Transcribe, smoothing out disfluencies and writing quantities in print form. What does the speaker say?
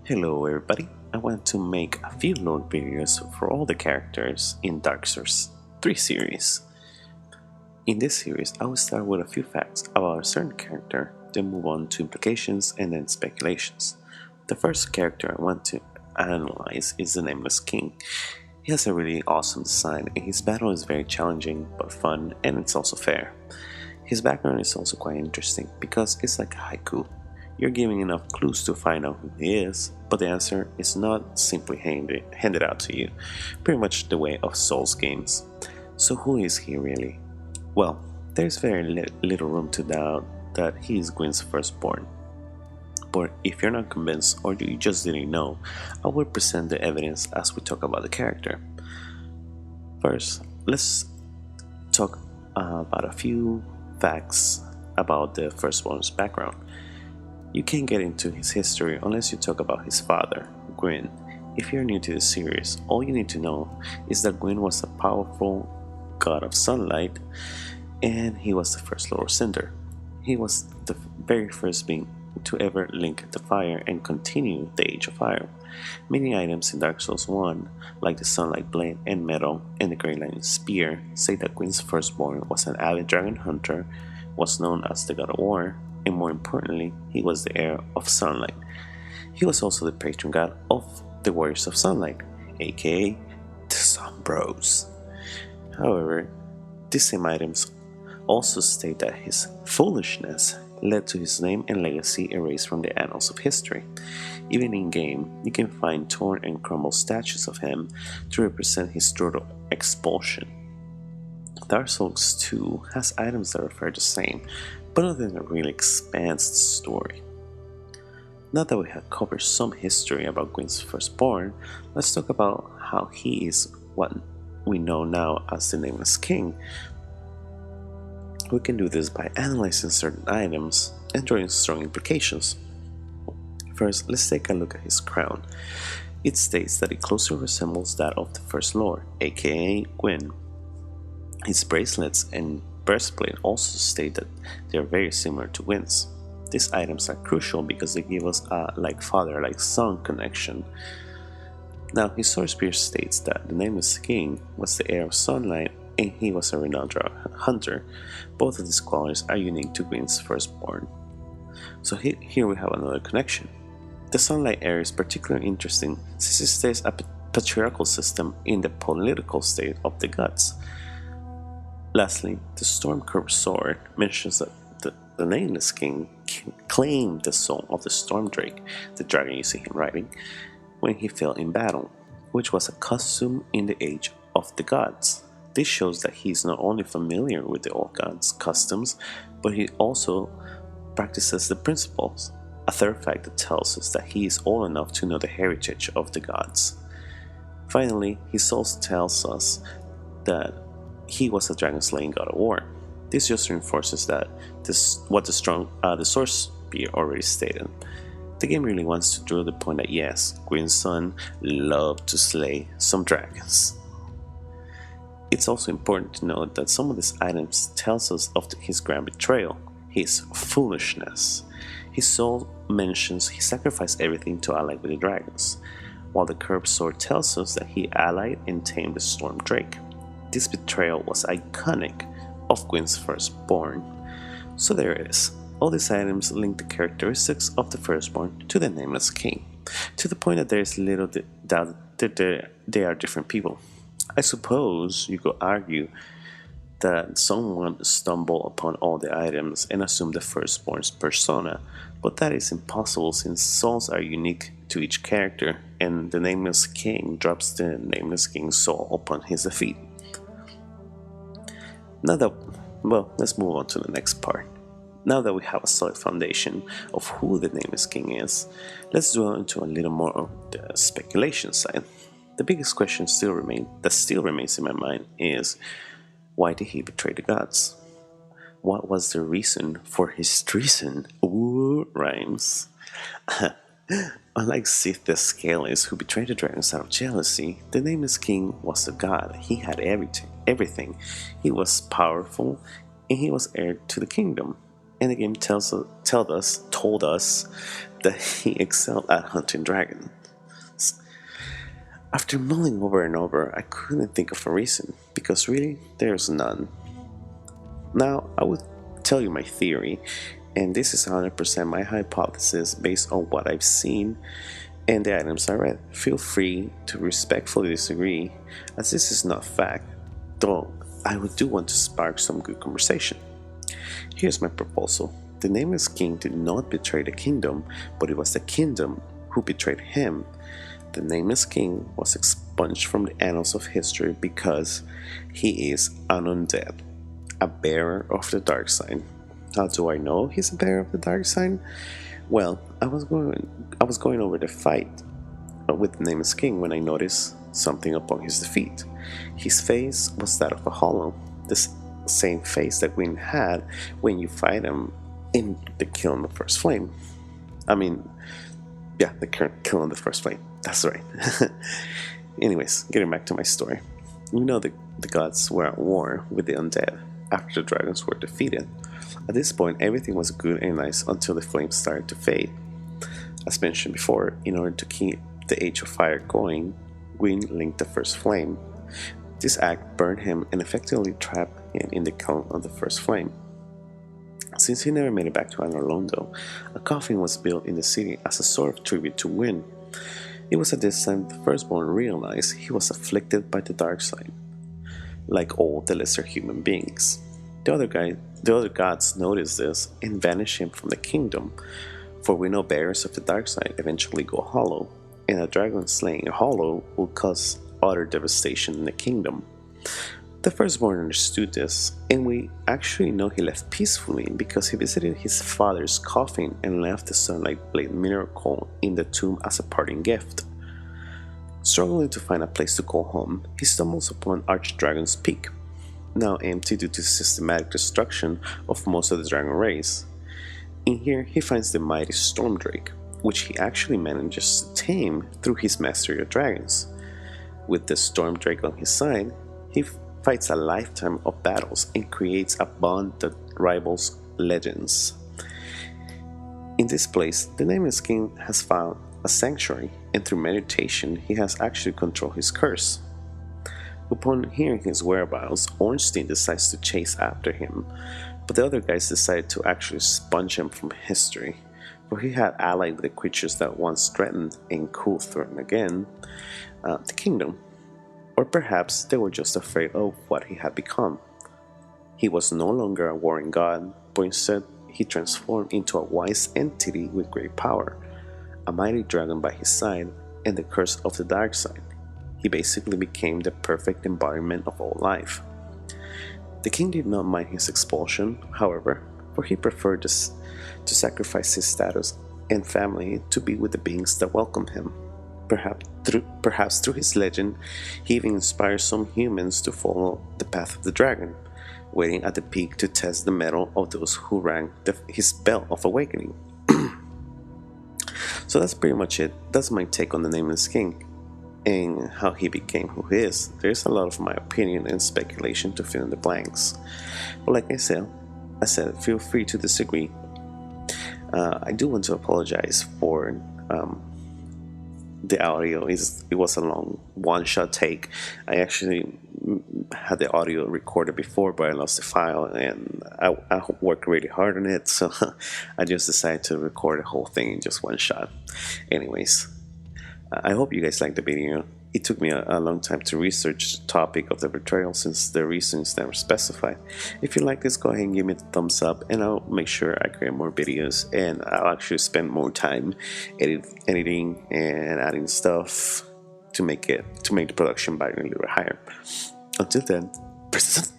Hello everybody, I want to make a few lore videos for all the characters in Dark Souls 3 series. In this series, I will start with a few facts about a certain character, then move on to implications and then speculations. The first character I want to analyze is the Nameless King. He has a really awesome design and his battle is very challenging but fun, and it's also fair. His background is also quite interesting because it's like a haiku. You're giving enough clues to find out who he is, but the answer is not simply handed out to you, pretty much the way of Souls games. So who is he really? Well, there's very little room to doubt that he is Gwyn's firstborn. But if you're not convinced or you just didn't know, I will present the evidence as we talk about the character. First, let's talk about a few facts about the firstborn's background. You can't get into his history unless you talk about his father, Gwyn. If you're new to the series, all you need to know is that Gwyn was a powerful god of sunlight, and he was the first Lord of Cinder. He was the very first being to ever link the fire and continue the Age of Fire. Many items in Dark Souls 1, like the Sunlight Blade and Metal and the Great Lion Spear, say that Gwyn's firstborn was an avid dragon hunter, was known as the God of War, and more importantly, he was the heir of sunlight. He was also the patron god of the Warriors of Sunlight, aka the Sun Bros. However, these same items also state that his foolishness led to his name and legacy erased from the annals of history. Even in game, you can find torn and crumbled statues of him to represent his total expulsion. Dark Souls 2 has items that refer the same, but nothing that really expands the story. Now that we have covered some history about Gwyn's firstborn, let's talk about how he is what we know now as the Nameless King. We can do this by analyzing certain items and drawing strong implications. First, let's take a look at his crown. It states that it closely resembles that of the First Lord, aka Gwyn. His bracelets and breastplate also state that they are very similar to Gwyn's. These items are crucial because they give us a like father like son connection. Now, his sword spear states that the Nameless King was the heir of sunlight and he was a renowned dragon hunter. Both of these qualities are unique to Gwyn's firstborn. So here we have another connection. The sunlight heir is particularly interesting since it states a patriarchal system in the political state of the gods. Lastly, the Stormcurved sword mentions that the Nameless King claimed the soul of the Storm Drake, the dragon you see him riding, when he fell in battle, which was a custom in the Age of the Gods. This shows that he is not only familiar with the old gods' customs, but he also practices the principles, a third fact that tells us that he is old enough to know the heritage of the gods. Finally, his soul tells us that he was a dragon-slaying god of war. This just reinforces what the sword spear already stated. The game really wants to drill the point that yes, Gwyn's son loved to slay some dragons. It's also important to note that some of these items tells us of his grand betrayal, his foolishness. His soul mentions he sacrificed everything to ally with the dragons, while the curved sword tells us that he allied and tamed the storm drake. This betrayal was iconic of Gwyn's firstborn. So there it is. All these items link the characteristics of the firstborn to the Nameless King, to the point that there is little doubt that they are different people. I suppose you could argue that someone stumbled upon all the items and assumed the firstborn's persona, but that is impossible since souls are unique to each character, and the Nameless King drops the Nameless King's soul upon his defeat. Let's move on to the next part. Now that we have a solid foundation of who the Nameless King is, let's dwell into a little more of the speculation side. The biggest question still remains in my mind is, why did he betray the gods? What was the reason for his treason? Ooh, rhymes. Unlike Sith the Scaleless, who betrayed the dragons out of jealousy, the Nameless King was a god. He had everything. He was powerful, and he was heir to the kingdom. and the game told us that he excelled at hunting dragons. After mulling over and over, I couldn't think of a reason, because really, there's none. Now, I would tell you my theory, and this is 100% my hypothesis based on what I've seen and the items I read. Feel free to respectfully disagree, as this is not fact, though I do want to spark some good conversation. Here's my proposal. The Nameless King did not betray the kingdom, but it was the kingdom who betrayed him. The Nameless King was expunged from the annals of history because he is an undead, a bearer of the dark sign. How do I know he's a bearer of the dark sign? Well, I was going over the fight with the Nameless King when I noticed something upon his defeat. His face was that of a hollow, the same face that Gwyn had when you fight him in the Kill in the First Flame. The current Kill in the First Flame. That's right. Anyways, getting back to my story. We know the gods were at war with the undead after the dragons were defeated. At this point, everything was good and nice until the flames started to fade. As mentioned before, in order to keep the Age of Fire going, Gwyn linked the first flame. This act burned him and effectively trapped him in the kiln of the first flame. Since he never made it back to Anor Londo, a coffin was built in the city as a sort of tribute to Gwyn. It was at this time the Firstborn realized he was afflicted by the dark side, like all the lesser human beings. The other gods noticed this and banished him from the kingdom, for we know bearers of the dark side eventually go hollow, and a dragon slaying a hollow will cause utter devastation in the kingdom. The Firstborn understood this, and we actually know he left peacefully because he visited his father's coffin and left the Sunlight Blade miracle in the tomb as a parting gift. Struggling to find a place to call home, he stumbles upon Archdragon's Peak, now empty due to systematic destruction of most of the dragon race. In here, he finds the mighty Stormdrake, which he actually manages to tame through his mastery of dragons. With the Stormdrake on his side, he fights a lifetime of battles and creates a bond that rivals legends. In this place, the Nameless King has found a sanctuary, and through meditation, he has actually controlled his curse. Upon hearing his whereabouts, Ornstein decides to chase after him, but the other guys decide to actually sponge him from history, for he had allied with the creatures that once threatened and could threaten again the kingdom. Or perhaps they were just afraid of what he had become. He was no longer a warring god, but instead he transformed into a wise entity with great power, a mighty dragon by his side, and the curse of the dark side. He basically became the perfect embodiment of all life. The king did not mind his expulsion, however, for he preferred to sacrifice his status and family to be with the beings that welcomed him. Perhaps through his legend, he even inspired some humans to follow the path of the dragon, waiting at the peak to test the mettle of those who rang his bell of awakening. So that's pretty much it. That's my take on the Nameless King and how he became who he is. There's a lot of my opinion and speculation to fill in the blanks. But like I said, feel free to disagree. I do want to apologize for the audio. It was a long one-shot take. I actually had the audio recorded before, but I lost the file, and I worked really hard on it, so I just decided to record the whole thing in just one shot. Anyways, I hope you guys liked the video. It took me a long time to research the topic of the betrayal since the reason is never specified. If you like this, go ahead and give me a thumbs up, and I'll make sure I create more videos, and I'll actually spend more time editing and adding stuff to make the production value a little higher. Until then, persistent.